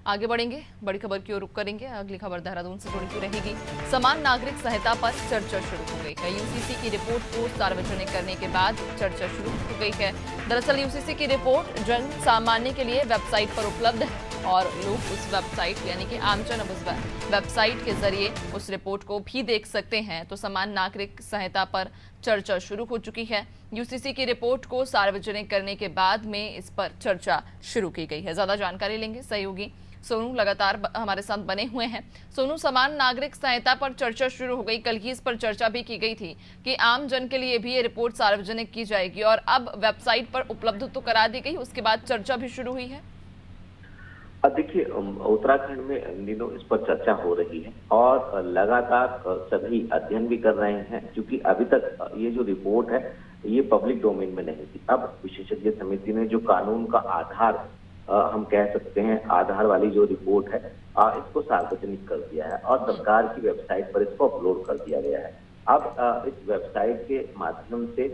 आगे बढ़ेंगे, बड़ी खबर की ओर रुख करेंगे। अगली खबर देहरादून से जुड़ी हुई रहेगी। समान नागरिक संहिता पर चर्चा शुरू हो गई है। यूसीसी की रिपोर्ट को सार्वजनिक करने के बाद चर्चा शुरू हो गई है। दरअसल यूसीसी की रिपोर्ट जन सामान्य के लिए वेबसाइट पर उपलब्ध है और लोग उस वेबसाइट यानी कि आमजन अब उस वेबसाइट के जरिए उस रिपोर्ट को भी देख सकते हैं। तो समान नागरिक संहिता पर चर्चा शुरू हो चुकी है। यूसीसी की रिपोर्ट को सार्वजनिक करने के बाद में इस पर चर्चा शुरू की गई है। ज्यादा जानकारी लेंगे सहयोगी सोनू लगातार हमारे साथ बने हुए हैं। सोनू, समान नागरिक संहिता पर चर्चा शुरू हो गई। कल ही इस पर चर्चा भी की गई थी कि आम जन के लिए भी ये रिपोर्ट सार्वजनिक की जाएगी और अब वेबसाइट पर उपलब्ध तो करा दी गई, उसके बाद चर्चा भी शुरू हुई है। अब देखिए, उत्तराखंड में इन दिनों इस पर चर्चा हो रही है और लगातार सभी अध्ययन भी कर रहे हैं, क्योंकि अभी तक ये जो रिपोर्ट है ये पब्लिक डोमेन में नहीं थी। अब विशेषज्ञ समिति ने जो कानून का आधार हम कह सकते हैं, आधार वाली जो रिपोर्ट है इसको सार्वजनिक कर दिया है और सरकार की वेबसाइट पर इसको अपलोड कर दिया गया है। अब इस वेबसाइट के माध्यम से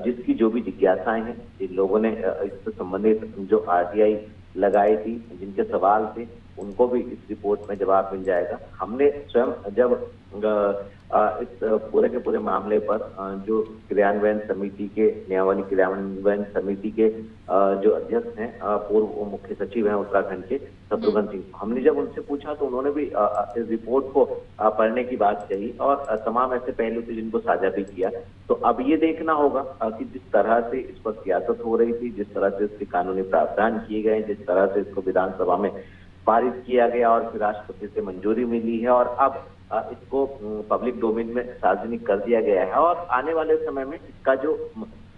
जिसकी जो भी जिज्ञासाएं हैं, जिन लोगों ने इससे संबंधित जो आरटीआई लगाई थी, जिनके सवाल थे, उनको भी इस रिपोर्ट में जवाब मिल जाएगा। हमने स्वयं जब इस पूरे के पूरे मामले पर जो क्रियान्वयन समिति के नियमावली क्रियान्वयन समिति के जो अध्यक्ष हैं, पूर्व मुख्य सचिव हैं उत्तराखंड के शत्रुघ्न सिंह, हमने जब उनसे पूछा तो उन्होंने भी इस रिपोर्ट को पढ़ने की बात कही और तमाम ऐसे पहलू थे जिनको साझा भी किया। तो अब ये देखना होगा कि जिस तरह से इस पर सियासत हो रही थी, जिस तरह से इसके कानूनी प्रावधान किए गए, जिस तरह से इसको विधानसभा में पारित किया गया और फिर राष्ट्रपति से मंजूरी मिली है और अब इसको पब्लिक डोमेन में सार्वजनिक कर दिया गया है और आने वाले समय में इसका जो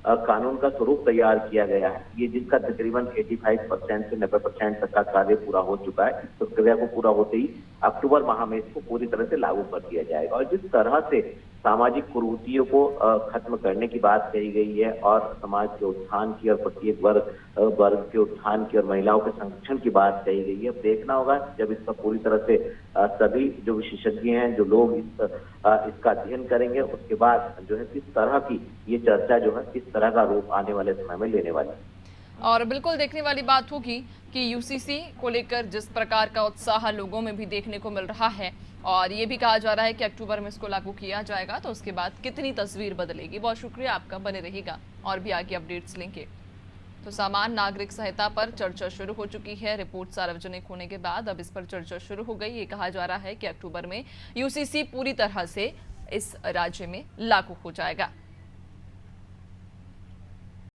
कानून का स्वरूप तैयार किया गया है, ये जिसका तकरीबन 85% से 90% तक का कार्य पूरा हो चुका है, तो प्रक्रिया को पूरा होते ही अक्टूबर माह में इसको पूरी तरह से लागू कर दिया जाएगा। और जिस तरह से सामाजिक कुरीतियों को खत्म करने की बात कही गई है और समाज के उत्थान की और प्रत्येक वर्ग के उत्थान की और महिलाओं के संरक्षण की बात कही गई है। अब देखना होगा जब इसका पूरी तरह से सभी जो विशेषज्ञ हैं, जो लोग इसका अध्ययन करेंगे, उसके बाद जो है किस तरह की ये चर्चा जो है किस तरह का रूप आने वाले समय में लेने वाली है। और बिल्कुल देखने वाली बात होगी कि यूसीसी को लेकर जिस प्रकार का उत्साह लोगों में भी देखने को मिल रहा है और ये भी कहा जा रहा है कि अक्टूबर में इसको लागू किया जाएगा, तो उसके बाद कितनी तस्वीर बदलेगी। बहुत शुक्रिया आपका, बने रहिएगा और भी आगे अपडेट्स लेंगे। तो समान नागरिक संहिता पर चर्चा शुरू हो चुकी है। रिपोर्ट सार्वजनिक होने के बाद अब इस पर चर्चा शुरू हो गई। ये कहा जा रहा है कि अक्टूबर में यूसीसी पूरी तरह से इस राज्य में लागू हो जाएगा।